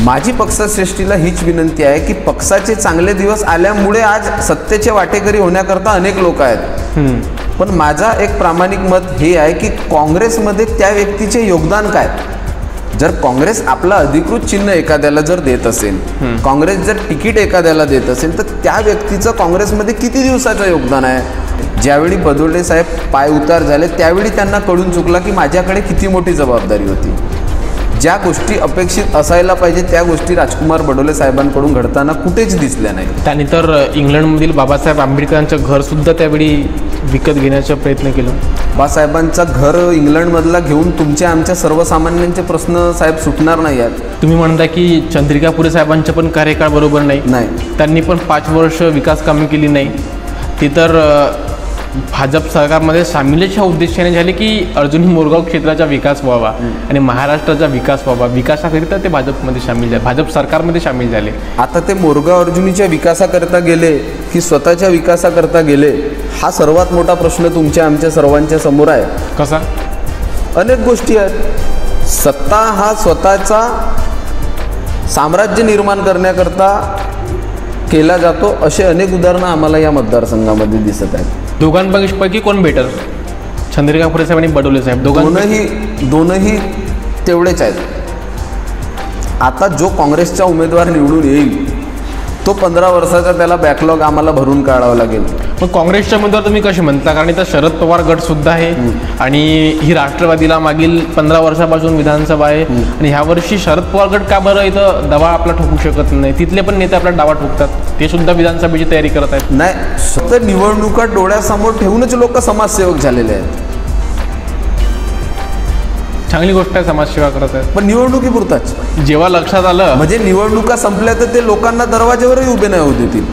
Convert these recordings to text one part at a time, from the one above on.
माझी पक्षश्रेष्ठीला हीच विनंती आहे की पक्षाचे चांगले दिवस आल्यामुळे आज सत्तेचे वाटेकरी होण्याकरता अनेक लोक आहेत, पण माझा एक प्रामाणिक मत हे आहे की काँग्रेसमध्ये त्या व्यक्तीचे योगदान काय. जर काँग्रेस आपला अधिकृत चिन्ह एखाद्याला जर देत असेल, काँग्रेस जर तिकीट एखाद्याला देत असेल, तर त्या व्यक्तीचं काँग्रेसमध्ये किती दिवसाचं योगदान आहे. ज्यावेळी बदोले साहेब पाय उतार झाले त्यावेळी त्यांना कळून चुकला की माझ्याकडे किती मोठी जबाबदारी होती. ज्या गोष्टी अपेक्षित असायला पाहिजे त्या गोष्टी राजकुमार बडोले साहेबांकडून घडताना कुठेच दिसल्या नाही. त्यांनी तर इंग्लंडमधील बाबासाहेब आंबेडकरांचं घरसुद्धा त्यावेळी विकत घेण्याचा प्रयत्न केला. बाबासाहेबांचं घर इंग्लंडमधला घेऊन तुमच्या आमच्या सर्वसामान्यांचे प्रश्न साहेब सुटणार नाही आहेत. तुम्ही म्हणता की चंद्रिका पुरे साहेबांचं पण कार्यकाळ बरोबर नाही. त्यांनी पण 5 वर्ष विकास कामे केली नाही. ती तर भाजप सरकारमध्ये सामीलच्या उद्देशाने झाले की अर्जुनी मोरगाव क्षेत्राचा विकास व्हावा आणि महाराष्ट्राचा विकास व्हावा. विकासाकरिता ते भाजपमध्ये सामील झाले, भाजप सरकारमध्ये सामील झाले. आता ते मोरगाव अर्जुनीच्या विकासाकरता गेले की स्वतःच्या विकासाकरता गेले, हा सर्वात मोठा प्रश्न तुमच्या आमच्या सर्वांच्या समोर आहे. कसा? अनेक गोष्टी आहेत. सत्ता हा स्वतःचा साम्राज्य निर्माण करण्याकरता केला जातो, असे अनेक उदाहरणं आम्हाला या मतदारसंघामध्ये दिसत आहेत. दोघांपैकी कोण बेटर, चंद्रिका पुरे साहेब आणि बडोले साहेब? दोनही तेवढेच आहेत. आता जो काँग्रेसचा उमेदवार निवडून येईल तो 15 वर्षाचा त्याला बॅकलॉग आम्हाला भरून काढावा लागेल. मग काँग्रेसच्या मुद्द्यावर तुम्ही कसे म्हणता? कारण इथं शरद पवार गटसुद्धा आहे आणि ही राष्ट्रवादीला मागील 15 वर्षापासून विधानसभा आहे आणि ह्या वर्षी शरद पवार गट का बरं इथं दबा आपला ठोकू शकत नाही? तिथले पण नेते आपला डावा ठोकतात, ते सुद्धा विधानसभेची तयारी करत आहेत. नाही, स्वतः निवडणुका डोळ्यासमोर ठेवूनच लोक समाजसेवक झालेले आहेत. चांगली गोष्ट आहे, समाजसेवा करत आहेत, पण निवडणुकीपुरताच. जेव्हा लक्षात आलं म्हणजे निवडणुका संपल्या तर ते लोकांना दरवाज्यावरही उभे नाही होऊ देतील.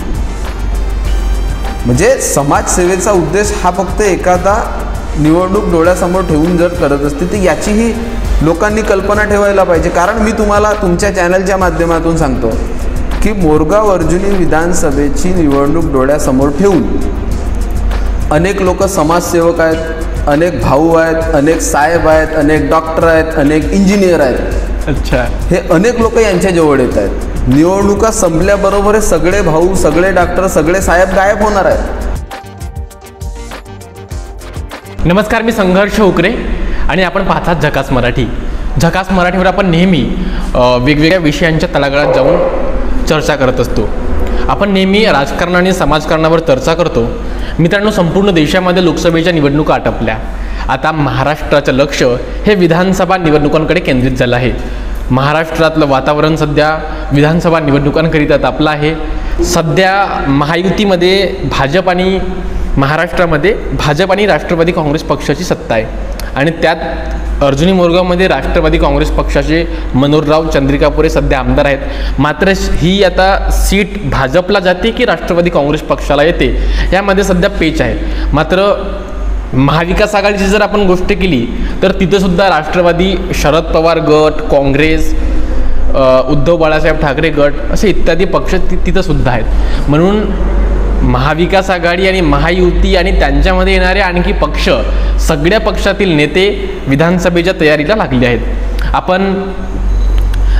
म्हणजे समाजसेवेचा उद्देश हा फक्त एखादा निवडणूक डोळ्यासमोर ठेवून जर करत असते तर याचीही लोकांनी कल्पना ठेवायला पाहिजे. कारण मी तुम्हाला तुमच्या चॅनलच्या माध्यमातून सांगतो की मोरगाव अर्जुनी विधानसभेची निवडणूक डोळ्यासमोर ठेवून अनेक लोक समाजसेवक आहेत, अनेक भाऊ आहेत, अनेक साहेब आहेत, अनेक डॉक्टर आहेत, अनेक इंजिनियर आहेत. अच्छा, हे अनेक लोक यांच्या जवळ येत आहेत. निवडणुका संपल्याबरोबर हे सगळे भाऊ, सगळे डॉक्टर, सगळे साहेब गायब होणार आहेत. नमस्कार, मी संघर्ष उकरे आणि आपण पाहतात झकास मराठी. झकास मराठीवर आपण नेहमी वेगवेगळ्या विषयांच्या तळागाळात जाऊन चर्चा करत असतो. आपण नेहमी राजकारण आणि समाजकारणावर चर्चा करतो. मित्रांनो, संपूर्ण देशामध्ये लोकसभेच्या निवडणुका आटपल्या. आता महाराष्ट्राचं लक्ष हे विधानसभा निवडणुकांकडे केंद्रित झालं आहे. महाराष्ट्रातलं वातावरण सध्या विधानसभा निवडणुकांकरिता तापलं आहे. सध्या महायुतीमध्ये महाराष्ट्रामध्ये भाजप आणि राष्ट्रवादी काँग्रेस पक्षाची सत्ता आहे आणि त्यात अर्जुनी मोरगावमध्ये राष्ट्रवादी काँग्रेस पक्षाचे मनोहरराव चंद्रिका पुरे सध्या आमदार आहेत. मात्र ही आता सीट भाजपला जाते की राष्ट्रवादी काँग्रेस पक्षाला येते यामध्ये सध्या पेच आहे. मात्र महाविकास आघाडीची जर आपण गोष्ट केली तर तिथंसुद्धा राष्ट्रवादी, शरद पवार गट, काँग्रेस, उद्धव बाळासाहेब ठाकरे गट असे इत्यादी पक्ष तिथंसुद्धा आहेत. म्हणून महाविकास आघाडी आणि महायुती आणि त्यांच्यामध्ये येणारे आणखी पक्ष, सगळ्या पक्षातील नेते विधानसभेच्या तयारीला लागले आहेत. आपण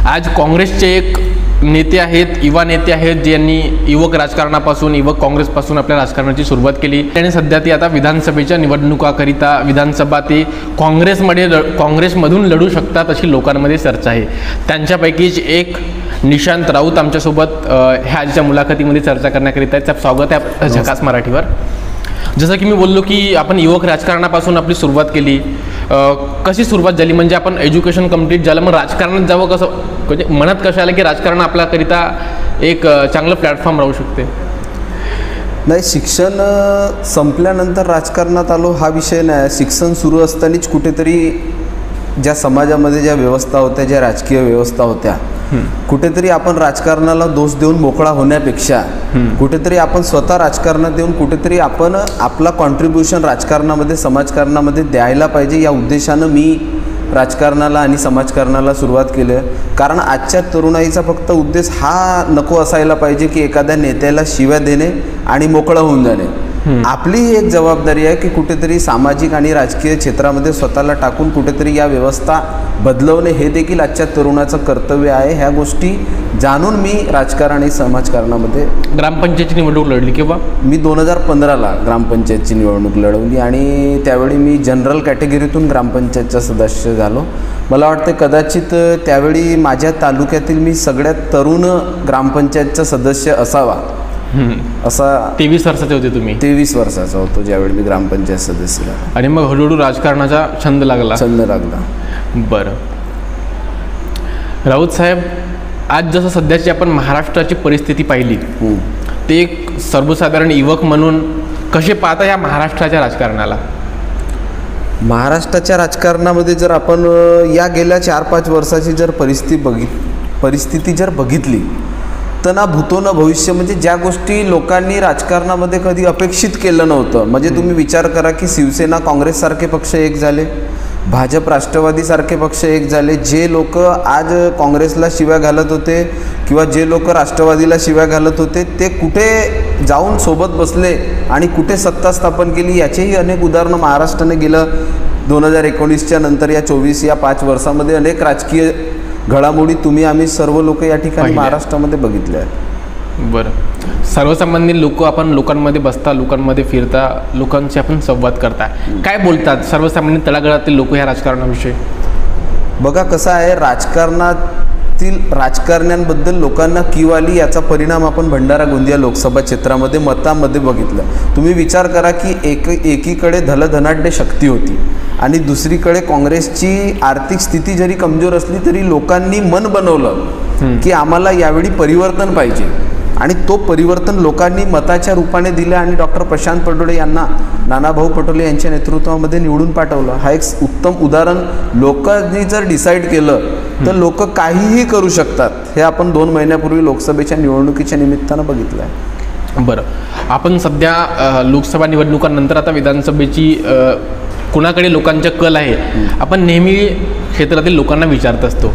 आज काँग्रेसचे एक नेते आहेत, युवा नेते आहेत, ज्यांनी युवक राजकारणापासून, युवक काँग्रेसपासून आपल्या राजकारणाची सुरुवात केली आणि सध्या ती आता विधानसभेच्या निवडणुकाकरिता विधानसभा ते काँग्रेसमधून लढू शकतात अशी लोकांमध्ये चर्चा आहे. त्यांच्यापैकीच एक निशांत राऊत आमच्यासोबत ह्या आजच्या मुलाखतीमध्ये चर्चा करण्याकरिता त्याचं स्वागत आहे झकास मराठीवर. जसं की मी बोललो की आपण युवक राजकारणापासून आपली सुरुवात केली. कशी सुरुवात झाली? म्हणजे आपण एज्युकेशन कंप्लीट झालं, मग राजकारणात जावं कसं, म्हणजे मनात कसं आलं की राजकारण आपल्याकरिता एक चांगलं प्लॅटफॉर्म राहू शकते? नाही, शिक्षण संपल्यानंतर राजकारणात आलो हा विषय नाही. शिक्षण सुरू असतानाच कुठेतरी ज्या समाजामध्ये ज्या व्यवस्था होत्या, ज्या राजकीय व्यवस्था होत्या, कुठेतरी आपण राजकारणाला दोष देऊन मोकळा होण्यापेक्षा कुठेतरी आपण स्वतः राजकारणात येऊन कुठेतरी आपण आपला कॉन्ट्रीब्युशन राजकारणामध्ये, समाजकारणामध्ये द्यायला पाहिजे या उद्देशानं मी राजकारणाला आणि समाजकारणाला सुरुवात केली. कारण आजच्या तरुणाईचा फक्त उद्देश हा नको असायला पाहिजे की एखाद्या नेत्याला शिव्या देणे आणि मोकळं होऊन जाणे. आपली ही एक जबाबदारी आहे की कुठेतरी सामाजिक आणि राजकीय क्षेत्रामध्ये स्वतःला टाकून कुठेतरी या व्यवस्था बदलवणे हे देखील आजच्या तरुणाचं कर्तव्य आहे. ह्या गोष्टी जाणून मी राजकारण आणि समाजकारणामध्ये ग्रामपंचायतची निवडणूक लढली किंवा मी 2015ला ग्रामपंचायतची निवडणूक लढवली आणि त्यावेळी मी जनरल कॅटेगरीतून ग्रामपंचायतचा सदस्य झालो. मला वाटतं कदाचित त्यावेळी माझ्या तालुक्यातील मी सगळ्यात तरुण ग्रामपंचायतचा सदस्य असावा असा. 23 वर्षाचे होते तुम्ही? 23 वर्षाचा होतो ज्यावेळी मी ग्रामपंचायत सदस्य झालो. आणि मग हळूहळू राजकारणाचा छंद लागला? बरं राऊत साहेब, आज जसं सध्याची आपण महाराष्ट्राची परिस्थिती पाहिली ते एक सर्वसाधारण युवक म्हणून कसे पाहता या महाराष्ट्राच्या राजकारणाला? महाराष्ट्राच्या राजकारणामध्ये जर आपण या गेल्या 4-5 वर्षाची जर परिस्थिती जर बघितली तर ना भूतो ना भविष्य, म्हणजे ज्या गोष्टी लोकांनी राजकारणामध्ये कधी अपेक्षित केलं नव्हतं. म्हणजे तुम्ही विचार करा की शिवसेना काँग्रेससारखे पक्ष एक झाले, भाजप राष्ट्रवादीसारखे पक्ष एक झाले. जे लोक आज काँग्रेसला शिव्या घालत होते किंवा जे लोक राष्ट्रवादीला शिव्या घालत होते ते कुठे जाऊन सोबत बसले आणि कुठे सत्ता स्थापन केली, याचेही अनेक उदाहरणं महाराष्ट्राने गेलं 2019च्या नंतर या 5 वर्षामध्ये अनेक राजकीय घडामोडी तुम्ही आम्ही सर्व लोक या ठिकाणी महाराष्ट्रामध्ये बघितल्या आहेत. बरं, सर्वसामान्य लोक, आपण लोकांमध्ये बसता, लोकांमध्ये फिरता, लोकांशी आपण संवाद करता, काय बोलतात सर्वसामान्य तळागाळातील लोक ह्या राजकारणाविषयी? बघा कसं आहे, राजकारण्यांबद्दल लोकांना कीव आली याचा परिणाम आपण भंडारा गोंदिया लोकसभा क्षेत्रामध्ये मतांमध्ये बघितलं. तुम्ही विचार करा की एकीकडे धनधनाढ्य शक्ती होती आणि दुसरीकडे काँग्रेसची आर्थिक स्थिती जरी कमजोर असली तरी लोकांनी मन बनवलं की आम्हाला यावेळी परिवर्तन पाहिजे आणि तो परिवर्तन लोकांनी मताच्या रूपाने दिलं आणि डॉक्टर प्रशांत पटोले यांना नानाभाऊ पटोले यांच्या नेतृत्वामध्ये निवडून पाठवलं. हा एक उत्तम उदाहरण. लोकांनी जर डिसाईड केलं तर लोक काहीही करू शकतात, हे आपण 2 महिन्यापूर्वी लोकसभेच्या निवडणुकीच्या निमित्तानं बघितलं आहे. बरं, आपण सध्या लोकसभा निवडणुकांनंतर आता विधानसभेची कुणाकडे लोकांचा कल आहे आपण नेहमी क्षेत्रातील लोकांना विचारत असतो.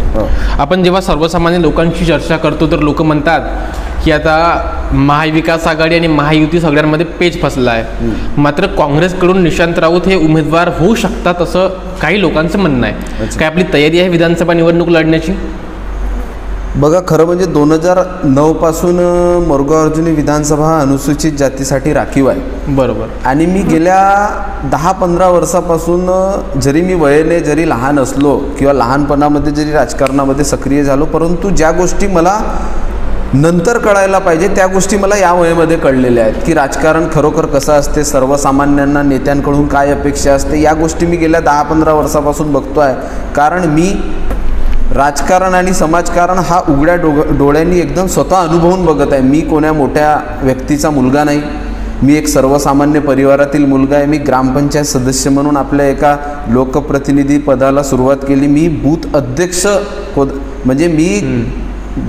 आपण जेव्हा सर्वसामान्य लोकांशी चर्चा करतो तर लोक म्हणतात की आता महाविकास आघाडी आणि महायुती सगळ्यांमध्ये पेच फसला आहे, मात्र काँग्रेसकडून निशांत राऊत हे उमेदवार होऊ शकतात असं काही लोकांचं म्हणणं आहे. काय आपली तयारी आहे विधानसभा निवडणूक लढण्याची? बघा, खरं म्हणजे 2009 पासून मोरगाव अर्जुनी विधानसभा अनुसूचित जातीसाठी राखीव आहे. बरोबर. आणि मी गेल्या 10-15 वर्षापासून जरी मी वयाने जरी लहान असलो किंवा लहानपणामध्ये जरी राजकारणामध्ये सक्रिय झालो, परंतु ज्या गोष्टी मला नंतर कळायला पाहिजे त्या गोष्टी मला या वयामध्ये कळलेल्या आहेत की राजकारण खरोखर कसं असते, सर्वसामान्यांना नेत्यांकडून काय अपेक्षा असते, या गोष्टी मी गेल्या 10-15 वर्षापासून बघतो आहे. कारण मी राजकारण आणि समाजकारण हा उघड्या डोळ्यांनी एकदम स्वतः अनुभवून बघत आहे. मी कोण्या मोठ्या व्यक्तीचा मुलगा नाही, मी एक सर्वसामान्य परिवारातील मुलगा आहे. मी ग्रामपंचायत सदस्य म्हणून आपल्या एका लोकप्रतिनिधी पदाला सुरुवात केली. मी बूथ अध्यक्ष म्हणजे मी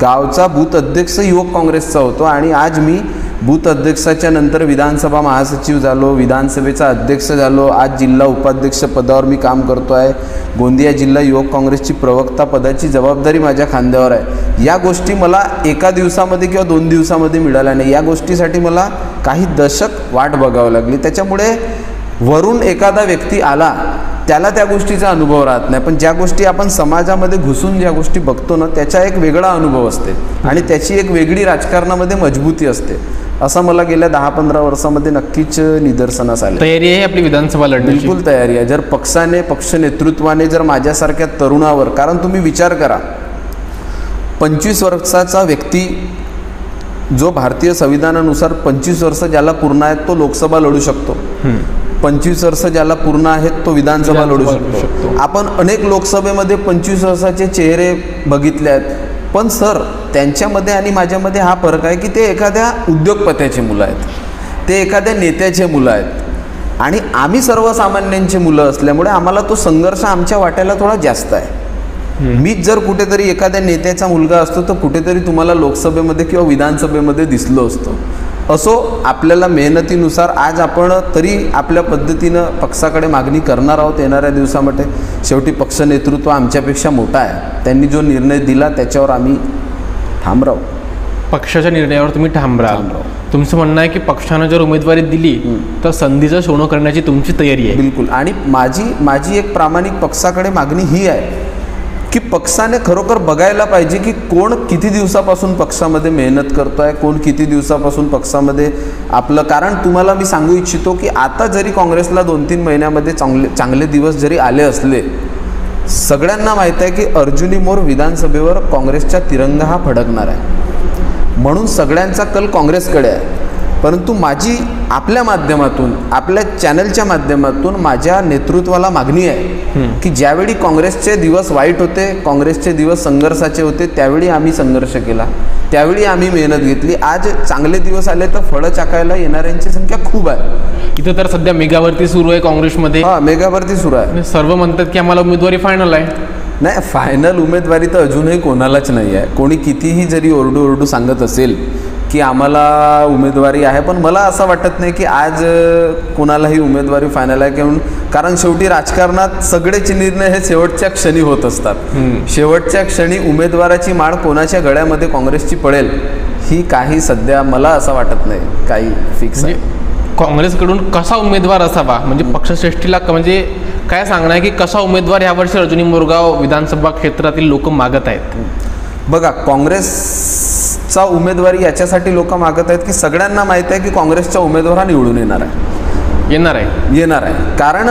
गावचा बूथ अध्यक्ष युवक काँग्रेसचा होतो आणि आज मी बूथ अध्यक्षाच्या नंतर विधानसभा महासचिव झालो, विधानसभेचा अध्यक्ष झालो, आज जिल्हा उपाध्यक्ष पदावर मी काम करतो आहे. गोंदिया जिल्हा युवक काँग्रेसची प्रवक्ता पदाची जबाबदारी माझ्या खांद्यावर आहे. या गोष्टी मला एका दिवसामध्ये किंवा 2 दिवसामध्ये मिळाल्या नाही, या गोष्टीसाठी मला काही दशक वाट बघावं लागली. त्याच्यामुळे वरून एखादा व्यक्ती आला त्याला त्या गोष्टीचा अनुभव राहत नाही, पण ज्या गोष्टी आपण समाजामध्ये घुसून ज्या गोष्टी बघतो ना त्याचा एक वेगळा अनुभव असते आणि त्याची एक वेगळी राजकारणामध्ये मजबूती असते, असं मला गेल्या 10-15 वर्षामध्ये नक्कीच निदर्शनास आले. तयारी आहे आपली विधानसभा लढण्याची? बिलकुल तयारी आहे. जर पक्ष नेतृत्वाने जर माझ्यासारख्या तरुणावर, कारण तुम्ही विचार करा 25 वर्षाचा व्यक्ती जो भारतीय संविधानानुसार 25 वर्ष ज्याला पूर्ण आहेत तो लोकसभा लढू शकतो, 25 वर्ष ज्याला पूर्ण आहेत तो विधानसभा लढू शकतो. आपण अनेक लोकसभेमध्ये 25 वर्षाचे चेहरे बघितले आहेत, पण सर त्यांच्यामध्ये आणि माझ्यामध्ये हा फरक आहे की ते एखाद्या उद्योगपत्याचे मुलं आहेत, ते एखाद्या नेत्याचे मुलं आहेत आणि आम्ही सर्वसामान्यांची मुलं असल्यामुळे आम्हाला तो संघर्ष आमच्या वाट्याला थोडा जास्त आहे. मीच जर कुठेतरी एखाद्या नेत्याचा मुलगा असतो तर कुठेतरी तुम्हाला लोकसभेमध्ये किंवा विधानसभेमध्ये दिसलो असतो. असो, आपल्याला मेहनतीनुसार आज आपण तरी आपल्या पद्धतीनं पक्षाकडे मागणी करणार आहोत येणाऱ्या दिवसामध्ये. शेवटी पक्ष नेतृत्व आमच्यापेक्षा मोठा आहे, त्यांनी जो निर्णय दिला त्याच्यावर आम्ही ठाम राहू. पक्षाच्या निर्णयावर तुम्ही ठाम राहाल. तुमचं म्हणणं आहे की पक्षानं जर उमेदवारी दिली तर संधीचं सोनं करण्याची तुमची तयारी आहे. बिलकुल. आणि माझी एक प्रामाणिक पक्षाकडे मागणी ही आहे की पक्षाने खरोखर बघायला पाहिजे की कोण किती दिवसापासून पक्षामध्ये मेहनत करतो आहे, कोण किती दिवसापासून पक्षामध्ये आपलं. कारण तुम्हाला मी सांगू इच्छितो की आता जरी काँग्रेसला 2-3 महिन्यामध्ये चांगले दिवस जरी आले असले, सगळ्यांना माहीत आहे की अर्जुनी मोर विधानसभेवर काँग्रेसचा तिरंगा हा फडकणार आहे. म्हणून सगळ्यांचा कल काँग्रेसकडे आहे. परंतु माझी आपल्या माध्यमातून, आपल्या चॅनलच्या माध्यमातून माझ्या नेतृत्वाला मागणी आहे की ज्यावेळी काँग्रेसचे दिवस वाईट होते, काँग्रेसचे दिवस संघर्षाचे होते, त्यावेळी आम्ही संघर्ष केला, त्यावेळी आम्ही मेहनत घेतली. आज चांगले दिवस आले तर फळं चाकायला येणाऱ्यांची संख्या खूप आहे. इथं तर सध्या मेगाभरती सुरू आहे काँग्रेसमध्ये. मेगाभरती सुरू आहे. सर्व म्हणतात की आम्हाला उमेदवारी फायनल आहे. नाही, फायनल उमेदवारी तर अजूनही कोणालाच नाही आहे. कोणी कितीही जरी ओरडू सांगत असेल की आम्हाला उमेदवारी आहे, पण मला असं वाटत नाही की आज कोणालाही उमेदवारी फायनल आहे. कारण शेवटी राजकारणात सगळेच निर्णय हे शेवटच्या क्षणी होत असतात. शेवटच्या क्षणी उमेदवाराची माळ कोणाच्या गळ्यामध्ये काँग्रेसची पडेल ही काही सध्या मला असं वाटत नाही काही फिक्स आहे. काँग्रेसकडून कसा उमेदवार असावा म्हणजे पक्षश्रेष्ठीला म्हणजे काय सांगणं आहे की कसा उमेदवार यावर्षी अर्जुनी मोरगाव विधानसभा क्षेत्रातील लोक मागत आहेत? बघा, काँग्रेसचा उमेदवारी याच्यासाठी लोक मागत आहेत की सगळ्यांना माहीत आहे की काँग्रेसचा उमेदवार हा निवडून येणार आहे. कारण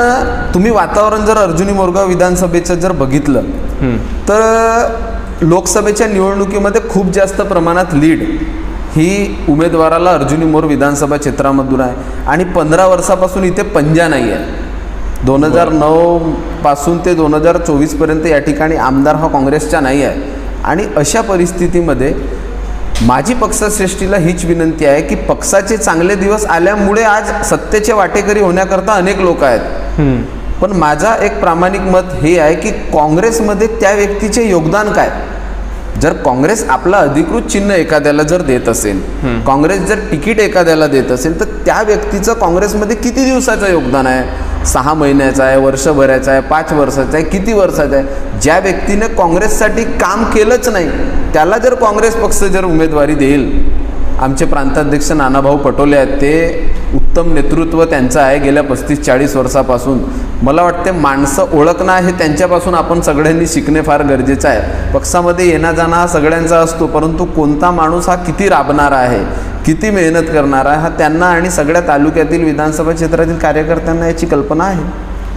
तुम्ही वातावरण जर अर्जुनी मोरगाव विधानसभेचं जर बघितलं तर लोकसभेच्या निवडणुकीमध्ये खूप जास्त प्रमाणात लीड ही उमेदवाराला अर्जुनी मोर विधानसभा क्षेत्रामधून आहे. आणि 15 वर्षापासून इथे पंजा नाही आहे. 2009 पासून ते 2024पर्यंत या ठिकाणी आमदार हा काँग्रेसचा नाही आहे. आणि अशा परिस्थितीमध्ये माझी पक्षश्रेष्ठीला हीच विनंती आहे की पक्षाचे चांगले दिवस आल्यामुळे आज सत्तेचे वाटेकरी होण्याकरता अनेक लोक आहेत. पण माझा एक प्रामाणिक मत हे आहे की काँग्रेसमध्ये त्या व्यक्तीचे योगदान काय. जर काँग्रेस आपला अधिकृत चिन्ह एखाद्याला जर देत असेल, काँग्रेस जर तिकीट एखाद्याला देत असेल, तर त्या व्यक्तीचं काँग्रेसमध्ये किती दिवसाचं योगदान आहे? 6 महिन्याचा आहे, वर्षभराचा आहे, 5 वर्षाचा आहे, किती वर्षाचा आहे? ज्या व्यक्तीने काँग्रेससाठी काम केलंच नाही त्याला जर काँग्रेस पक्ष जर उमेदवारी देईल, आमचे प्रांताध्यक्ष नानाभाऊ पटोले आहेत, ते उत्तम नेतृत्व त्यांचं आहे गेल्या 35-40 वर्षापासून. मला वाटते माणसं ओळखणं हे त्यांच्यापासून आपण सगळ्यांनी शिकणे फार गरजेचं आहे. पक्षामध्ये येणं जाणं हा सगळ्यांचा असतो, परंतु कोणता माणूस हा किती राबणारा आहे, किती मेहनत करणारा आहे, हा त्यांना आणि सगळ्या तालुक्यातील विधानसभा क्षेत्रातील कार्यकर्त्यांना याची कल्पना आहे.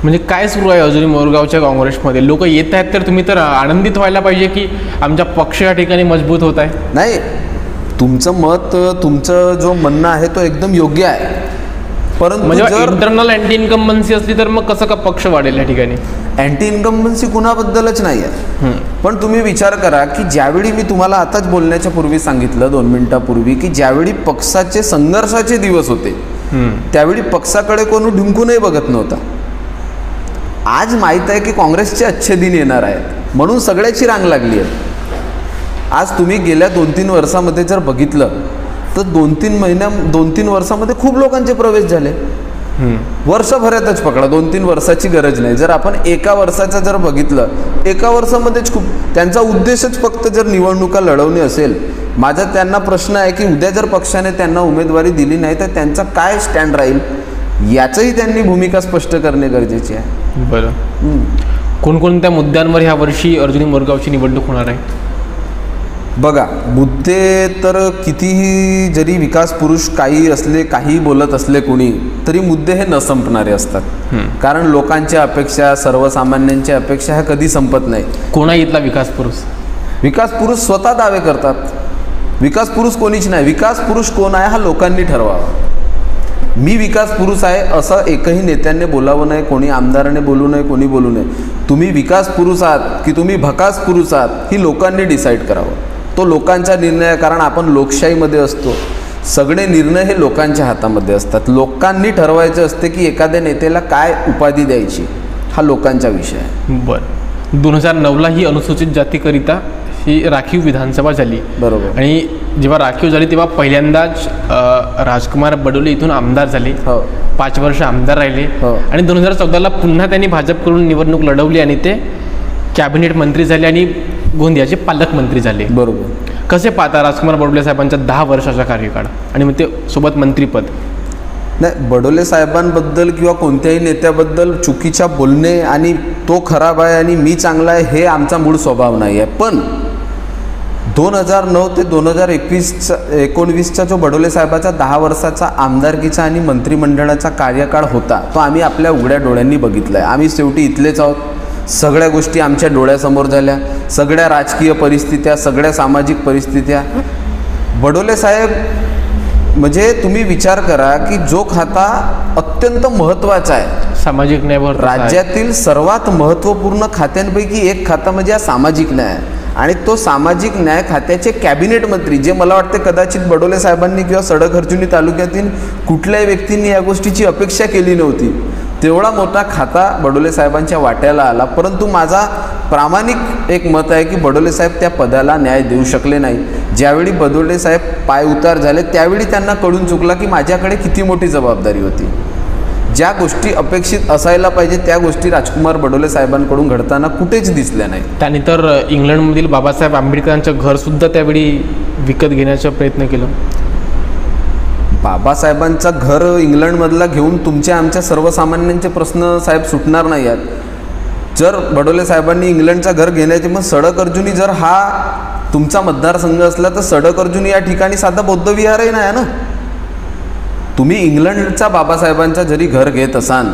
म्हणजे काय सुरू आहे अर्जुनी मोरगावच्या काँग्रेसमध्ये? लोक येत आहेत तर तुम्ही तर आनंदित व्हायला पाहिजे की आमचा पक्ष या ठिकाणी मजबूत होत आहे. नाही, तुमचं मत, तुमचं जो म्हणणं आहे तो एकदम योग्य आहे. परंतु जर इंटरनल अँटी इन्कम्बन्सी असली तर मग कसं का पक्ष वाढेल या ठिकाणी? अँटी इन्कम्बन्सी कुणाबद्दलच नाही आहे. पण तुम्ही विचार करा की ज्यावेळी मी तुम्हाला आताच बोलण्याच्या पूर्वी सांगितलं 2 मिनिटापूर्वी की ज्यावेळी पक्षाचे संघर्षाचे दिवस होते त्यावेळी पक्षाकडे कोणी ढुंकूनही बघत नव्हता. आज माहीत आहे की काँग्रेसचे अच्छे दिन येणार आहेत म्हणून सगळ्याची रांग लागली आहे. आज तुम्ही गेल्या 2-3 वर्षामध्ये जर बघितलं तर 2-3 वर्षामध्ये खूप लोकांचे प्रवेश झाले. वर्षभरातच पकडा, 2-3 वर्षाची गरज नाही. जर आपण एका वर्षाचं जर बघितलं, एका वर्षामध्येच खूप त्यांचा उद्देशच फक्त जर निवडणुका लढवणे असेल. माझा त्यांना प्रश्न आहे की उद्या जर पक्षाने त्यांना उमेदवारी दिली नाही तर त्यांचा काय स्टँड राहील याचंही त्यांनी भूमिका स्पष्ट करणे गरजेचे आहे. बरं, कोणकोणत्या मुद्द्यांवर ह्या वर्षी अर्जुनी मोरगावची निवडणूक होणार आहे? बघा, मुद्दे तर कितीही जरी विकास पुरुष काही असले, काही बोलत असले कोणी, तरी मुद्दे हे न संपणारे असतात. कारण लोकांच्या अपेक्षा, सर्वसामान्यांच्या अपेक्षा ह्या कधी संपत नाही. कोणा इथला विकास पुरुष? विकास पुरुष स्वतः दावे करतात. विकास पुरुष कोणीच नाही. विकास पुरुष कोण आहे हा लोकांनी ठरवावा. मी विकास पुरुष आहे असं एकही नेत्याने बोलावं नाही, कोणी आमदाराने बोलू नये, कोणी बोलू नये. तुम्ही विकास पुरुष आहात की तुम्ही भकास पुरुष आहात ही लोकांनी डिसाईड करावं. तो लोकांचा निर्णय आहे. कारण आपण लोकशाहीमध्ये असतो. सगळे निर्णय हे लोकांच्या हातामध्ये असतात. लोकांनी ठरवायचं असते की एखाद्या नेत्याला काय उपाधी द्यायची, हा लोकांचा विषय आहे. बरं, 2009ला ही अनुसूचित जातीकरिता ही राखीव विधानसभा झाली. बरोबर. आणि जेव्हा राखीव झाली तेव्हा पहिल्यांदाच राजकुमार बडोले इथून आमदार झाले. 5 वर्ष आमदार राहिले. आणि 2014ला पुन्हा त्यांनी भाजपकडून निवडणूक लढवली आणि ते कॅबिनेट मंत्री झाले आणि गोंदियाचे पालकमंत्री झाले. बरोबर. कसे पाहता राजकुमार बडोले साहेबांचा 10 वर्षाचा कार्यकाळ आणि मग ते सोबत मंत्रीपद? नाही, बडोले साहेबांबद्दल किंवा कोणत्याही नेत्याबद्दल चुकीच्या बोलणे आणि तो खराब आहे आणि मी चांगला आहे हे आमचा मूळ स्वभाव नाही आहे. पण 2009 ते 2019चा जो बडोले साहेबाचा 10 वर्षाचा आमदारकीचा आणि मंत्रिमंडळाचा कार्यकाळ होता तो आम्ही आपल्या उघड्या डोळ्यांनी बघितला आहे. आम्ही शेवटी इथलेच आहोत. सगळ्या गोष्टी आमच्या डोळ्यासमोर झाल्या, सगळ्या राजकीय परिस्थित्या, सगळ्या सामाजिक परिस्थित्या. बडोले साहेब म्हणजे तुम्ही विचार करा की जो खाता अत्यंत महत्त्वाचा आहे, सामाजिक न्याय राज्यातील सर्वात महत्त्वपूर्ण खात्यांपैकी एक खातं म्हणजे हा सामाजिक न्याय. आणि तो सामाजिक न्याय खात्याचे कॅबिनेट मंत्री, जे मला वाटते कदाचित बडोले साहेबांनी किंवा सडक-हर्जुनी तालुक्यातील कुठल्याही व्यक्तींनी या गोष्टीची अपेक्षा केली नव्हती, तेवढा मोठा खाता बडोले साहेबांच्या वाट्याला आला. परंतु माझा प्रामाणिक एक मत आहे की बडोले साहेब त्या पदाला न्याय देऊ शकले नाही. ज्यावेळी बडोले साहेब पायउतार झाले त्यावेळी त्यांना कळून चुकला की माझ्याकडे किती मोठी जबाबदारी होती. ज्या गोष्टी अपेक्षित असायला पाहिजे त्या गोष्टी राजकुमार बडोले साहेबांकडून घडताना कुठेच दिसल्या नाही. त्यांनी तर इंग्लंडमधील बाबासाहेब आंबेडकरांचं घरसुद्धा त्यावेळी विकत घेण्याचा प्रयत्न केला. बाबासाहेबांचं घर इंग्लंडमधला घेऊन तुमच्या आमच्या सर्वसामान्यांचे प्रश्न साहेब सुटणार नाही आहेत. जर बडोले साहेबांनी इंग्लंडचं घर घेण्याचे, मग सडक-अर्जुनी जर हा तुमचा मतदारसंघ असला तर सडक-अर्जुनी या ठिकाणी साधा बौद्धविहारही नाही आहे ना. तुम्ही इंग्लंडचा बाबासाहेबांचा जरी घर घेत असाल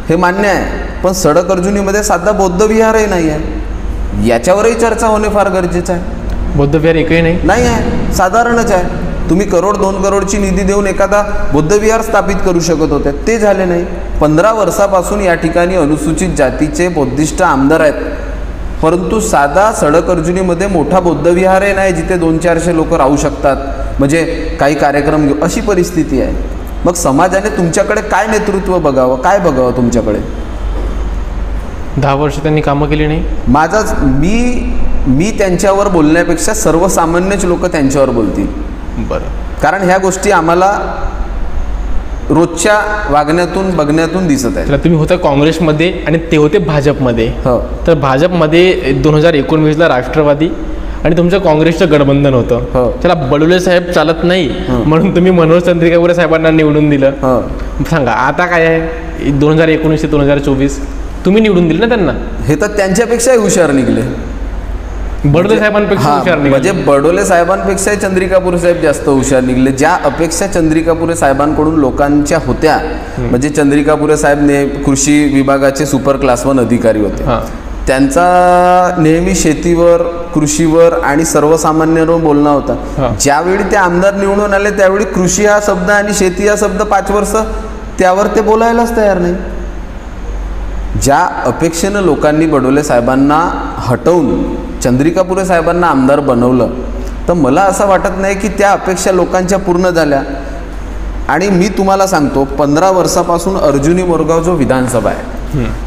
हे मान्य आहे, पण सडक-अर्जुनीमध्ये साधा बौद्धविहारही नाही आहे. याच्यावरही चर्चा होणे फार गरजेचं आहे. बौद्धविहार एकही नाही आहे, साधारणच आहे. तुम्ही 1-2 करोडची निधी देऊन एखादा बौद्धविहार स्थापित करू शकत होते, ते झाले नाही. 15 वर्षापासून या ठिकाणी अनुसूचित जातीचे बौद्धिस्ट आमदार आहेत, परंतु साधा सडक-अर्जुनीमध्ये मोठा बौद्धविहारही नाही जिथे 200-400 लोक राहू शकतात, म्हणजे काही कार्यक्रम घेऊ, अशी परिस्थिती आहे. मग समाजाने तुमच्याकडे काय नेतृत्व बघावं, काय बघावं तुमच्याकडे? 10 वर्ष त्यांनी कामं केली नाही. माझाच मी त्यांच्यावर बोलण्यापेक्षा सर्वसामान्यच लोक त्यांच्यावर बोलतील. बरं, कारण ह्या गोष्टी आम्हाला रोजच्या वागण्यातून बघण्यातून दिसत आहे. तुम्ही होता काँग्रेसमध्ये आणि ते होते भाजपमध्ये. हो, तर भाजपमध्ये 2019ला राष्ट्रवादी आणि तुमचं काँग्रेसचं गठबंधन होतं. त्याला बडोले साहेब चालत नाही म्हणून तुम्ही मनोज चंद्रिकापुरे साहेबांना निवडून दिलं. सांगा आता काय आहे? 2019 ते 2024 तुम्ही निवडून दिलं ना त्यांना. हे तर त्यांच्यापेक्षाही हुशार निघले. बडोले साहेबांपेक्षा हुशार निघाले. म्हणजे बडोले साहेबांपेक्षाही चंद्रिकापुरे साहेब जास्त हुशार निघले. ज्या अपेक्षा चंद्रिकापुरे साहेबांकडून लोकांच्या होत्या, म्हणजे चंद्रिकापुरे साहेब कृषी विभागाचे सुपर क्लास 1 अधिकारी होते. त्यांचा नेहमी शेतीवर, कृषीवर आणि सर्वसामान्यांवर बोलणं होता. ज्यावेळी ते आमदार निवडून आले त्यावेळी कृषी हा शब्द आणि शेती हा शब्द 5 वर्ष त्यावर ते बोलायलाच तयार नाही. ज्या अपेक्षेनं लोकांनी बडोले साहेबांना हटवून चंद्रिकापुरे साहेबांना आमदार बनवलं, तर मला असं वाटत नाही की त्या अपेक्षा लोकांच्या पूर्ण झाल्या. आणि मी तुम्हाला सांगतो, 15 वर्षापासून अर्जुनी मोरगाव जो विधानसभा आहे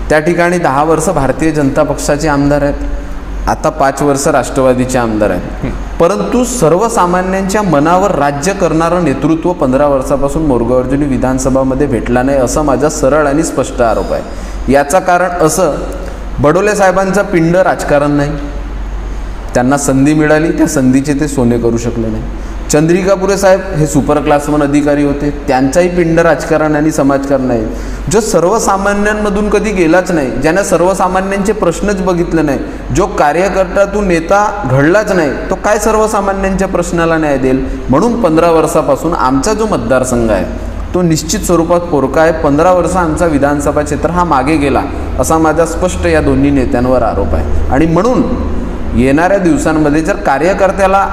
त्या ठिकाणी 10 वर्ष भारतीय जनता पक्षाचे आमदार आहेत, आता 5 वर्ष राष्ट्रवादीचे आमदार आहेत. परंतु सर्वसामान्यांच्या मनावर राज्य करणारं नेतृत्व 15 वर्षापासून मोरगाव अर्जुनी विधानसभामध्ये भेटला नाही, असा माझा सरळ आणि स्पष्ट आरोप आहे. याचं कारण असं, बडोले साहेबांचा पिंड राजकारण नाही. त्यांना संधी मिळाली, त्या संधीचे ते सोने करू शकले नाही. चंद्रिकापुरे साहेब हे सुपर क्लास 1 अधिकारी होते, त्यांचाही पिंड राजकारण आणि समाजकारण आहे. जो सर्वसामान्यांमधून कधी गेलाच नाही, ज्यानं सर्वसामान्यांचे प्रश्नच बघितले नाही, जो कार्यकर्त्यातून नेता घडलाच नाही, तो काय सर्वसामान्यांच्या प्रश्नाला न्याय देईल? म्हणून 15 वर्षापासून आमचा जो मतदारसंघ आहे तो निश्चित स्वरूपात पोरका आहे. 15 वर्ष आमचा विधानसभा क्षेत्र हा मागे गेला असा माझा स्पष्ट या दोन्ही नेत्यांवर आरोप आहे. आणि म्हणून येणाऱ्या दिवसांमध्ये जर कार्यकर्त्याला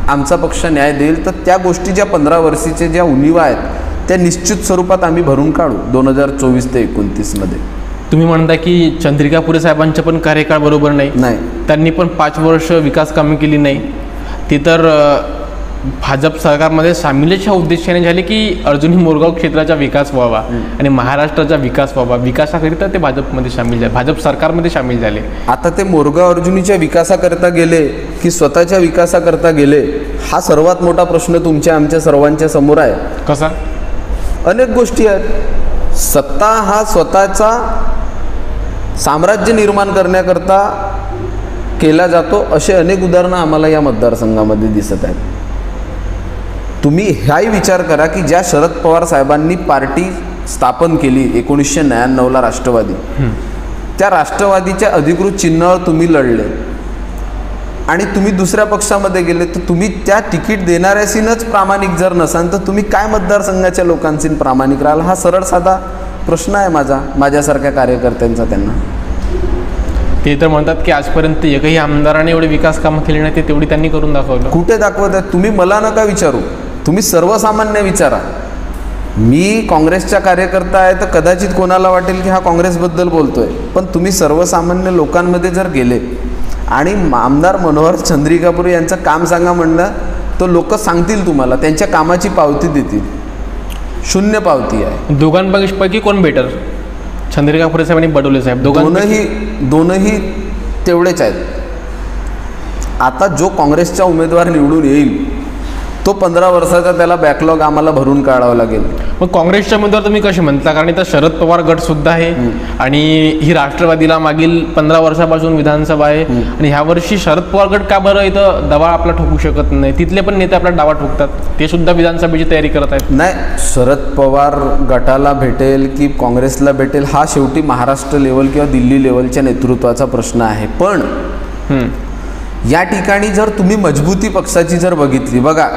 आमचा पक्ष न्याय देईल तर त्या गोष्टी ज्या 15 वर्षीचे ज्या उणिवा आहेत त्या निश्चित स्वरूपात आम्ही भरून काढू 2024 ते 2029मध्ये. तुम्ही म्हणता की चंद्रिकापुरे साहेबांचं पण कार्यकाळ बरोबर नाही, त्यांनी पण 5 वर्ष विकास कामे केली नाही. ती तर भाजप सरकारमध्ये सामीलच्या उद्देशाने झाले की अर्जुनी मोरगाव क्षेत्राचा विकास व्हावा आणि महाराष्ट्राचा विकास व्हावा, विकासाकरिता ते भाजपमध्ये सामील झाले, भाजप सरकारमध्ये सामील झाले. आता ते मोरगाव अर्जुनीच्या विकासाकरता गेले की स्वतःच्या विकासाकरता गेले, हा सर्वात मोठा प्रश्न तुमच्या आमच्या सर्वांच्या समोर आहे. कसा? अनेक गोष्टी आहेत. सत्ता हा स्वतःचा साम्राज्य निर्माण करण्याकरता केला जातो असे अनेक उदाहरणं आम्हाला या मतदारसंघामध्ये दिसत आहेत. तुम्ही हाही विचार करा की ज्या शरद पवार साहेबांनी पार्टी स्थापन केली 1999ला राष्ट्रवादी, त्या राष्ट्रवादीच्या अधिकृत चिन्हावर तुम्ही लढले आणि तुम्ही दुसऱ्या पक्षामध्ये गेले, तर तुम्ही त्या तिकीट देणाऱ्याशीनच प्रामाणिक जर नसाल तर तुम्ही काय मतदारसंघाच्या लोकांशी प्रामाणिक राहाल? हा सरळ साधा प्रश्न आहे माझ्यासारख्या कार्यकर्त्यांचा त्यांना. ते तर म्हणतात की आजपर्यंत एकही आमदाराने एवढे विकास कामं केली नाही, ते तेवढी त्यांनी करून दाखवलं. कुठे दाखवत आहे? तुम्ही मला नका विचारू, तुम्ही सर्वसामान्य विचारा. मी काँग्रेसचा कार्यकर्ता आहे तर कदाचित कोणाला वाटेल की हा काँग्रेसबद्दल बोलतोय, पण तुम्ही सर्वसामान्य लोकांमध्ये जर गेले आणि आमदार मनोहर चंद्रिकापूर यांचं काम सांगा म्हणलं तर लोक सांगतील तुम्हाला, त्यांच्या कामाची पावती देतील. शून्य पावती आहे. दोघांपैकी कोण बेटर, चंद्रिकापूर साहेब आणि बडोले साहेब? दोनही तेवढेच आहेत. आता जो काँग्रेसचा उमेदवार निवडून येईल तो 15 वर्षाचा त्याला बॅकलॉग आम्हाला भरून काढावा लागेल. मग काँग्रेसच्या उमेदवार तुम्ही कसे म्हणता? कारण इथं शरद पवार गट सुद्धा आहे आणि ही राष्ट्रवादीला मागील 15 वर्षापासून विधानसभा आहे आणि ह्या वर्षी शरद पवार गट का बरं इथं दबा आपला ठोकू शकत नाही? तिथले पण नेते आपला डावा ठोकतात, ते सुद्धा विधानसभेची तयारी करत आहेत. नाही, शरद पवार गटाला भेटेल की काँग्रेसला भेटेल हा शेवटी महाराष्ट्र लेवल किंवा दिल्ली लेवलच्या नेतृत्वाचा प्रश्न आहे. पण या ठिकाणी जर तुम्ही मजबूती पक्षाची जर बघितली, बघा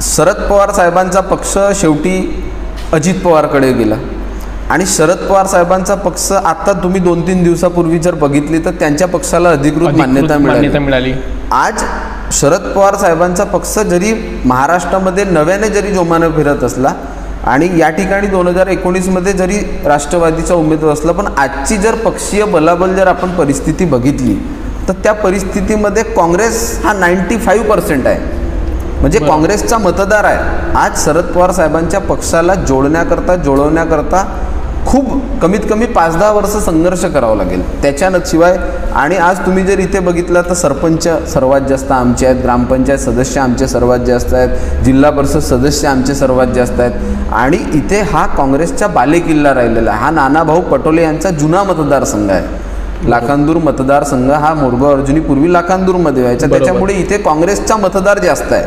शरद पवार साहेबांचा पक्ष शेवटी अजित पवारकडे गेला आणि शरद पवार साहेबांचा पक्ष आता तुम्ही 2-3 दिवसापूर्वी जर बघितली तर त्यांच्या पक्षाला अधिकृत मान्यता मिळाली. आज शरद पवार साहेबांचा पक्ष जरी महाराष्ट्रामध्ये नव्याने जरी जोमानं फिरत असला आणि या ठिकाणी 2019मध्ये जरी राष्ट्रवादीचा उमेदवार असला, पण आजची जर पक्षीय बलाबल जर आपण परिस्थिती बघितली तर त्या परिस्थितीमध्ये काँग्रेस हा 95% आहे. म्हणजे काँग्रेसचा मतदार आहे. आज शरद पवार साहेबांच्या पक्षाला जोडवण्याकरता खूप कमीत कमी 5-10 वर्ष संघर्ष करावा लागेल त्याच्याशिवाय. आणि आज तुम्ही जर इथे बघितलं तर सरपंच सर्वात जास्त आमचे आहेत, ग्रामपंचायत सदस्य आमचे सर्वात जास्त आहेत, जिल्हा परिषद सदस्य आमचे सर्वात जास्त आहेत आणि इथे हा काँग्रेसचा बालेकिल्ला राहिलेला आहे. हा नानाभाऊ पटोले यांचा जुना मतदारसंघ आहे. लाखांदूर मतदारसंघ हा मोरगाव अर्जुनी पूर्वी लाखांदूरमध्ये व्हायचा, त्याच्यामुळे इथे काँग्रेसचा मतदार जास्त आहे.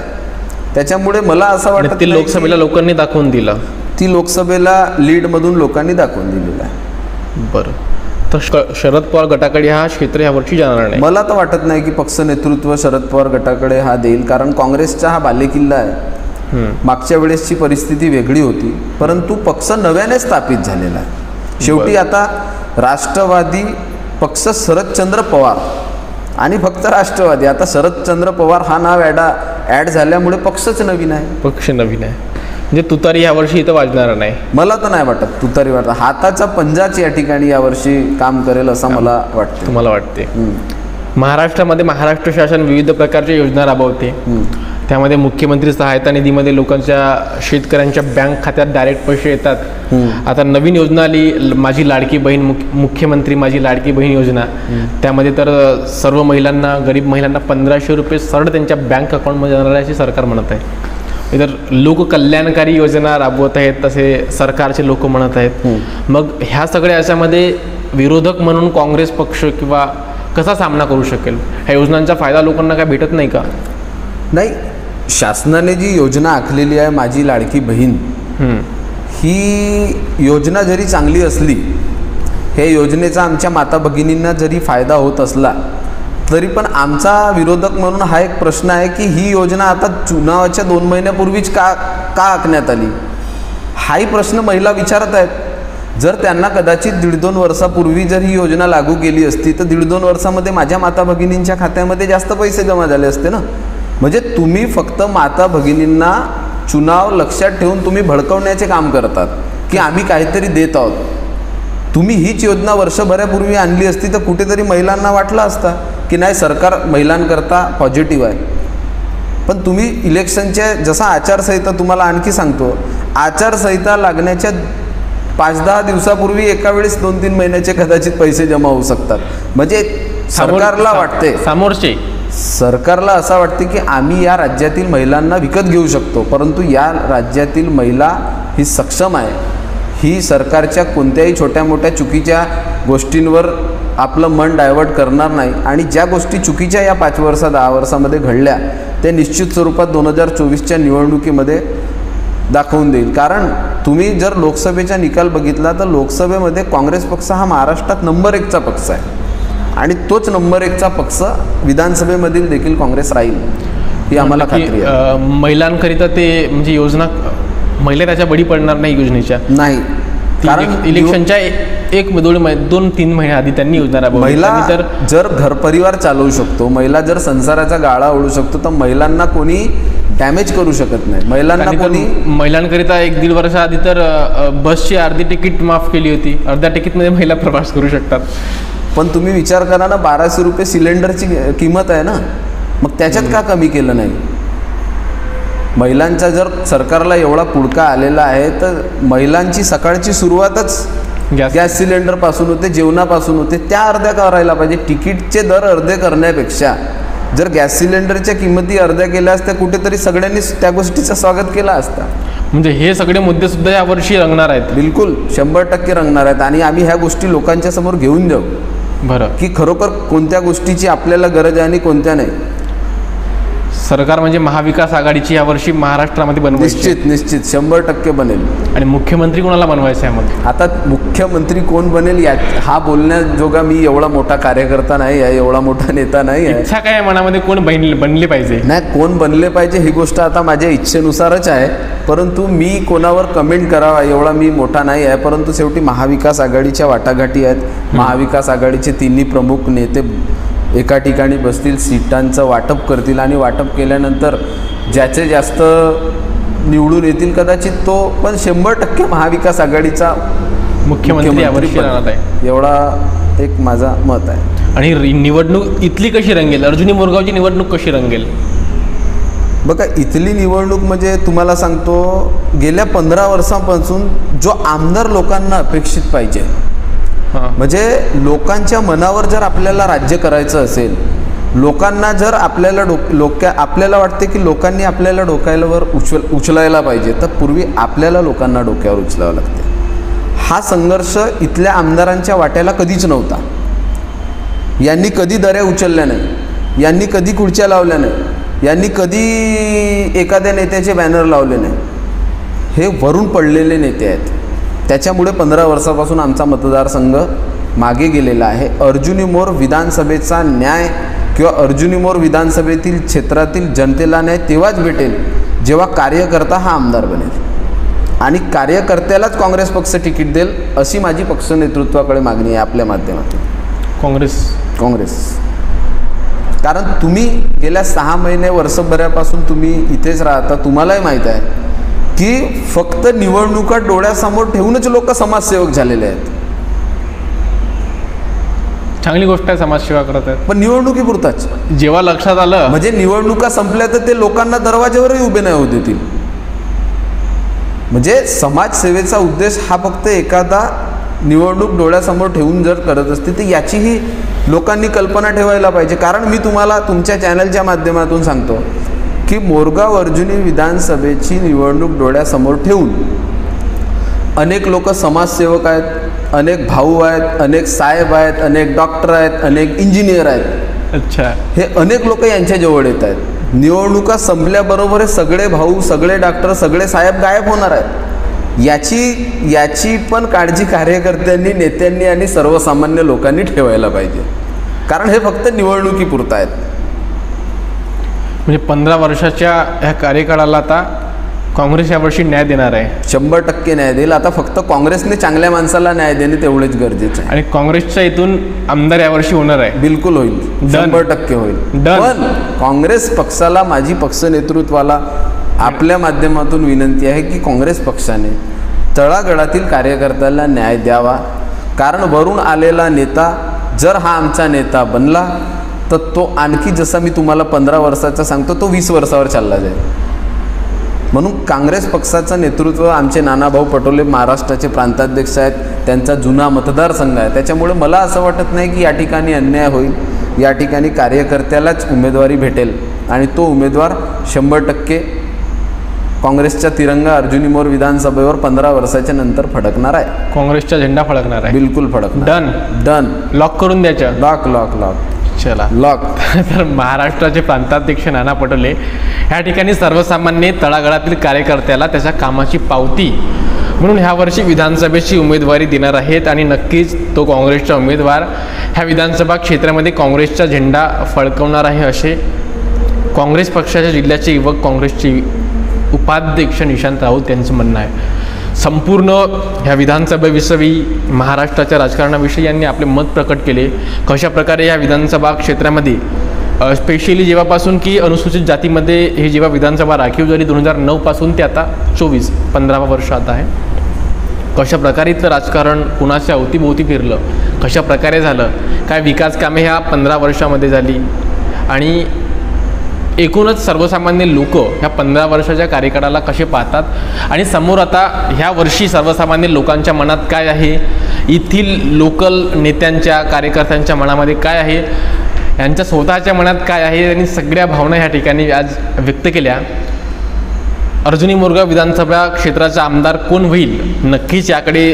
त्याच्यामुळे मला असं वाटतं ती लोकसभेला लोकांनी दाखवून दिलं, ती लोकसभेला लीडमधून लोकांनी दाखवून दिलेलं आहे. बरं, तर शरद पवार गटाकडे हा क्षेत्र यावर्षी जाणार नाही? मला तर वाटत नाही की पक्ष नेतृत्व शरद पवार गटाकडे हा देईल, कारण काँग्रेसचा हा बालेकिल्ला आहे. मागच्या वेळेसची परिस्थिती वेगळी होती, परंतु पक्ष नव्याने स्थापित झालेला आहे. शेवटी आता राष्ट्रवादी पक्ष शरदचंद्र पवार आणि फक्त राष्ट्रवादी, आता शरदचंद्र पवार हा नाव ॲड झाल्यामुळे पक्षच नवीन आहे. पक्ष नवीन आहे म्हणजे तुतारी यावर्षी इथं वाजणार नाही? मला तर नाही वाटत तुतारी वाटत. हाताचा पंजाच या ठिकाणी यावर्षी काम करेल असं मला वाटतं. तुम्हाला वाटते? महाराष्ट्रामध्ये महाराष्ट्र शासन विविध प्रकारच्या योजना राबवते, त्यामध्ये मुख्यमंत्री सहायता निधीमध्ये लोकांच्या शेतकऱ्यांच्या बँक खात्यात डायरेक्ट पैसे येतात. आता नवीन योजना आली माझी लाडकी बहीण, मुख्यमंत्री माझी लाडकी बहीण योजना, त्यामध्ये तर सर्व महिलांना, गरीब महिलांना 1500 रुपये सरळ त्यांच्या बँक अकाउंटमध्ये जाणार आहे असे सरकार म्हणत आहे. इतर लोककल्याणकारी योजना राबवत आहेत तसे सरकारचे लोक म्हणत आहेत. मग ह्या सगळ्या याच्यामध्ये विरोधक म्हणून काँग्रेस पक्ष किंवा कसा सामना करू शकेल? ह्या योजनांचा फायदा लोकांना काय भेटत नाही का? नाही, शासनाने जी योजना आखलेली आहे माझी लाडकी बहीण, ही योजना जरी चांगली असली, हे योजनेचा आमच्या माता भगिनींना जरी फायदा होत असला, तरी पण आमचा विरोधक म्हणून हा एक प्रश्न आहे की ही योजना आता चुनावाच्या 2 महिन्यापूर्वीच का आखण्यात आली? हाही प्रश्न महिला विचारत आहेत. जर त्यांना कदाचित 1.5-2 वर्षापूर्वी जर ही योजना लागू केली असती तर 1.5-2 वर्षामध्ये माझ्या माता भगिनींच्या खात्यामध्ये जास्त पैसे जमा झाले असते ना. म्हणजे तुम्ही फक्त माता भगिनींना चुनाव लक्षात ठेवून तुम्ही भडकवण्याचे काम करतात की आम्ही काहीतरी देत आहोत. तुम्ही हीच योजना वर्षभरापूर्वी आणली असती तर कुठेतरी महिलांना वाटलं असतं की नाही सरकार महिलांकरता पॉझिटिव्ह आहे. पण तुम्ही इलेक्शनच्या जसा आचारसंहिता, तुम्हाला आणखी सांगतो, आचारसंहिता लागण्याच्या 5-10 दिवसापूर्वी एका वेळेस 2-3 महिन्याचे कदाचित पैसे जमा होऊ शकतात. म्हणजे सरकारला वाटते, सरकारला असं वाटते की आम्ही या राज्यातील महिलांना विकत घेऊ शकतो, परंतु या राज्यातील महिला ही सक्षम आहे. ही सरकारच्या कोणत्याही छोट्या मोठ्या चुकीच्या गोष्टींवर आपलं मन डायव्हर्ट करणार नाही आणि ज्या गोष्टी चुकीच्या या 5 वर्ष 10 वर्षामध्ये घडल्या ते निश्चित स्वरूपात 2024च्या निवडणुकीमध्ये दाखवून देईल. कारण तुम्ही जर लोकसभेचा निकाल बघितला तर लोकसभेमध्ये काँग्रेस पक्ष हा महाराष्ट्रात नंबर 1चा पक्ष आहे आणि तोच नंबर 1चा पक्ष विधानसभेमधील देखील काँग्रेस राहील ही आम्हाला खात्री आहे. महिलांकरिता ते म्हणजे योजना महिला त्याच्या बळी पडणार नाही योजनेच्या नाही. कारण इलेक्शनच्या 2-3 महिन्याआधी त्यांनी योजना राबवली. महिला जर घरपरिवार चालवू शकतो, महिला जर संसाराचा गाळा ओढू शकतो तर महिलांना कोणी डॅमेज करू शकत नाही. महिलांना कोणी महिलांकरिता 1-1.5 वर्षाआधी तर बसची अर्धी तिकीट माफ केली होती. अर्ध्या तिकीटमध्ये महिला प्रवास करू शकतात. पण तुम्ही विचार करा ना, 1200 रुपये सिलेंडरची किंमत आहे ना, मग त्याच्यात का कमी केलं नाही? महिलांचा जर सरकारला एवढा पुडका आलेला आहे तर महिलांची सकाळची सुरुवातच गॅस सिलेंडरपासून होते, जेवणापासून होते, त्या अर्ध्या करायला पाहिजे. तिकीटचे दर अर्धे करण्यापेक्षा जर गॅस सिलेंडरच्या किंमती अर्ध्या केल्या असत्या कुठेतरी सगळ्यांनी त्या गोष्टीचं स्वागत केला असता. म्हणजे हे सगळे मुद्दे सुद्धा यावर्षी रंगणार आहेत. बिलकुल 100% रंगणार आहेत आणि आम्ही ह्या गोष्टी लोकांच्या समोर घेऊन जाऊ बरं की खरोखर कोणत्या गोष्टीची आपल्याला गरज आहे आणि कोणत्या नाही. सरकार म्हणजे महाविकास आघाडीची यावर्षी महाराष्ट्रामध्ये बनवायची. निश्चित 100% बनेल. आणि मुख्यमंत्री कोणाला बनवायचं आहे मग? आता मुख्यमंत्री कोण बनेल हा बोलण्याजोगा मी एवढा मोठा कार्यकर्ता नाही आहे, एवढा मोठा नेता नाही आहे. इच्छा काय मनामध्ये कोण बनले पाहिजे? नाही, कोण बनले पाहिजे ही गोष्ट आता माझ्या इच्छेनुसारच आहे. परंतु मी कोणावर कमेंट करावा एवढा मी मोठा नाही आहे. परंतु शेवटी महाविकास आघाडीच्या वाटाघाटी आहेत. महाविकास आघाडीचे तिन्ही प्रमुख नेते एका ठिकाणी बसतील, सीटांचं वाटप करतील आणि वाटप केल्यानंतर ज्याचे जास्त निवडून येतील कदाचित तो पण 100% महाविकास आघाडीचा मुख्यमंत्री राहणार आहे, एवढा एक माझा मत आहे. आणि निवडणूक इथली कशी रंगेल? अर्जुनी मोरगावची निवडणूक कशी रंगेल? बघा, इथली निवडणूक म्हणजे तुम्हाला सांगतो, गेल्या 15 वर्षांपासून जो आमदार लोकांना अपेक्षित पाहिजे, म्हणजे लोकांच्या मनावर जर आपल्याला राज्य करायचं असेल, लोकांना जर आपल्याला आपल्याला वाटते की लोकांनी आपल्याला डोक्यावर उचलायला पाहिजे, तर पूर्वी आपल्याला लोकांना डोक्यावर उचलावं लागते. हा संघर्ष इथल्या आमदारांच्या वाट्याला कधीच नव्हता. यांनी कधी दऱ्या उचलल्या नाही, यांनी कधी खुर्च्या लावल्या नाही, यांनी कधी एखाद्या नेत्याचे बॅनर लावले नाही. हे वरून पडलेले नेते आहेत. त्याच्यामुळे 15 वर्षापासून आमचा मतदारसंघ मागे गेलेला आहे. अर्जुनी मोर विधानसभेचा न्याय किंवा अर्जुनी मोर विधानसभेतील क्षेत्रातील जनतेला न्याय तेव्हाच भेटेल जेव्हा कार्यकर्ता हा आमदार बनेल आणि कार्यकर्त्यालाच काँग्रेस पक्ष तिकीट देईल, अशी माझी पक्ष नेतृत्वाकडे मागणी आहे आपल्या माध्यमातून. काँग्रेस कारण तुम्ही गेल्या 6 महिने वर्षभरापासून तुम्ही इथेच राहता, तुम्हालाही माहीत आहे की फक्त निवडणुका डोळ्यासमोर ठेवूनच लोक समाजसेवक झालेले आहेत. चांगली गोष्ट आहे, समाजसेवा करत आहेत, पण निवडणुकीपुरताच. जेव्हा लक्षात आलं म्हणजे निवडणुका संपल्या तर ते लोकांना दरवाज्यावरही उभे नाही होत येतील. म्हणजे समाजसेवेचा उद्देश हा फक्त एखादा निवडणूक डोळ्यासमोर ठेवून जर करत असते तर याचीही लोकांनी कल्पना ठेवायला पाहिजे. कारण मी तुम्हाला तुमच्या चॅनलच्या माध्यमातून सांगतो की मोरगाव अर्जुनी विधानसभेची निवडणूक डोळ्यासमोर ठेवून अनेक लोक समाजसेवक आहेत, अनेक भाऊ आहेत, अनेक साहेब आहेत, अनेक डॉक्टर आहेत, अनेक इंजिनियर आहेत. अच्छा, हे अनेक लोक यांच्याजवळ येत आहेत. निवडणुका संपल्याबरोबर हे सगळे भाऊ, सगळे डॉक्टर, सगळे साहेब गायब होणार आहेत. याची पण काळजी कार्यकर्त्यांनी, नेत्यांनी आणि सर्वसामान्य लोकांनी ठेवायला पाहिजे. कारण हे फक्त निवडणुकीपुरतं आहेत. म्हणजे 15 वर्षाच्या ह्या कार्यकाळाला आता काँग्रेस यावर्षी न्याय देणार आहे. 100% न्याय देईल. आता फक्त काँग्रेसने चांगल्या माणसाला न्याय देणे तेवढेच गरजेचं आहे. आणि काँग्रेसच्या इथून आमदार यावर्षी होणार आहे. बिलकुल होईल, 100% होईल. पण काँग्रेस पक्षाला, माझी पक्ष नेतृत्वाला आपल्या माध्यमातून विनंती आहे की काँग्रेस पक्षाने तळागाळातील कार्यकर्त्याला न्याय द्यावा. कारण वरून आलेला नेता जर हा आमचा नेता बनला तर तो आणखी, जसा मी तुम्हाला 15 वर्षाचा सांगतो, तो 20 वर्षावर चालला जाईल. म्हणून काँग्रेस पक्षाचं नेतृत्व आमचे नानाभाऊ पटोले महाराष्ट्राचे प्रांताध्यक्ष आहेत, त्यांचा जुना मतदारसंघ आहे. त्याच्यामुळे मला असं वाटत नाही की या ठिकाणी अन्याय होईल. या ठिकाणी कार्यकर्त्यालाच उमेदवारी भेटेल आणि तो उमेदवार 100% काँग्रेसचा तिरंगा अर्जुनी मोर विधानसभेवर 15 वर्षाच्या नंतर फडकणार आहे. काँग्रेसचा झेंडा फडकणार आहे. बिलकुल फडकणार. डन. डन. लॉक करून द्यायचं. Lock lock lock. चला लॉक. तर महाराष्ट्राचे प्रांताध्यक्ष नाना पटोले ह्या ठिकाणी सर्वसामान्य तळागाळातील कार्यकर्त्याला त्याच्या कामाची पावती म्हणून ह्या वर्षी विधानसभेची उमेदवारी देणार आहेत आणि नक्कीच तो काँग्रेसचा उमेदवार ह्या विधानसभा क्षेत्रामध्ये काँग्रेसचा झेंडा फडकवणार आहे असे काँग्रेस पक्षाच्या जिल्ह्याचे युवक काँग्रेसचे उपाध्यक्ष निशांत राऊत यांचं म्हणणं आहे. संपूर्ण ह्या विधानसभेविषयी महाराष्ट्राच्या राजकारणाविषयी यांनी आपले मत प्रकट केले. कशा प्रकारे या विधानसभा क्षेत्रामध्ये स्पेशली जेव्हापासून की अनुसूचित जातीमध्ये हे जेव्हा विधानसभा राखीव झाली 2009 पासून ते आता 15 वर्ष आता आहे. कशा प्रकारे इथलं राजकारण कुणाच्या अवतीभोवती फिरलं, कशा प्रकारे झालं, काय विकास कामे ह्या 15 वर्षामध्ये झाली आणि एकूणच सर्वसामान्य लोक ह्या 15 वर्षाच्या कार्यकाळाला कसे पाहतात आणि समोर आता ह्या वर्षी सर्वसामान्य लोकांच्या मनात काय आहे, येथील लोकल नेत्यांच्या कार्यकर्त्यांच्या मनामध्ये काय आहे, यांच्या स्वतःच्या मनात काय आहे आणि सगळ्या भावना ह्या ठिकाणी आज व्यक्त केल्या. अर्जुनी मोरगाव विधानसभा क्षेत्राचा आमदार कोण होईल, नक्कीच याकडे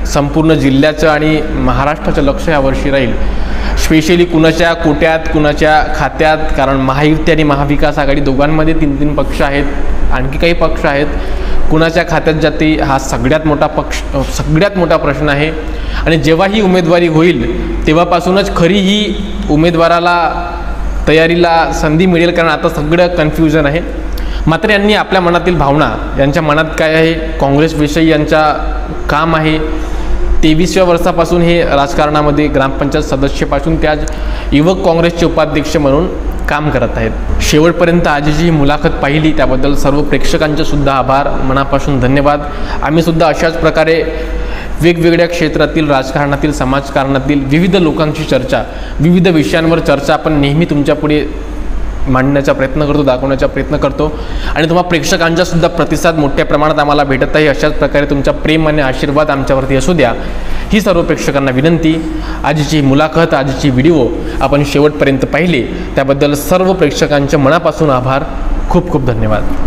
संपूर्ण जिल्ह्याचं आणि महाराष्ट्राचं लक्ष यावर्षी राहील. स्पेशली कुणाच्या कोट्यात कुणाच्या खात्यात, कारण महायुती आणि महाविकास आघाडी दोघांमध्ये 3 पक्ष आहेत, आणखी काही पक्ष आहेत. कुणाच्या खात्यात जाते हा सगळ्यात मोठा प्रश्न आहे आणि जेव्हा ही उमेदवारी होईल तेव्हापासूनच खरी ही उमेदवाराला तयारीला संधी मिळेल, कारण आता सगळं कन्फ्युजन आहे. मात्र यांनी आपल्या मनातील भावना, यांच्या मनात काय आहे, काँग्रेसविषयी यांचा काम आहे. 23व्या वर्षापासून हे राजकारणामध्ये ग्रामपंचायत सदस्यापासून ते आज युवक काँग्रेसचे उपाध्यक्ष म्हणून काम करत आहेत. शेवटपर्यंत आजची ही मुलाखत पाहिली त्याबद्दल सर्व प्रेक्षकांचे सुद्धा आभार, मनापासून धन्यवाद. आम्ही सुद्धा अशाच प्रकारे वेगवेगळ्या क्षेत्रातील राजकारणातील समाजकारणातील विविध लोकांची चर्चा, विविध विषयांवर चर्चा आपण नेहमी तुमच्यापुढे मांडण्याचा प्रयत्न करतो, दाखवण्याचा प्रयत्न करतो आणि तुम्हा प्रेक्षकांचा सुद्धा प्रतिसाद मोठ्या प्रमाणात आम्हाला भेटत आहे. अशाच प्रकारे तुमचा प्रेम आणि आशीर्वाद आमच्यावरती असू द्या ही सर्व प्रेक्षकांना विनंती. आजची मुलाखत, आजची व्हिडिओ आपण शेवटपर्यंत पाहिली त्याबद्दल सर्व प्रेक्षकांच्या मनापासून आभार. खूप खूप धन्यवाद.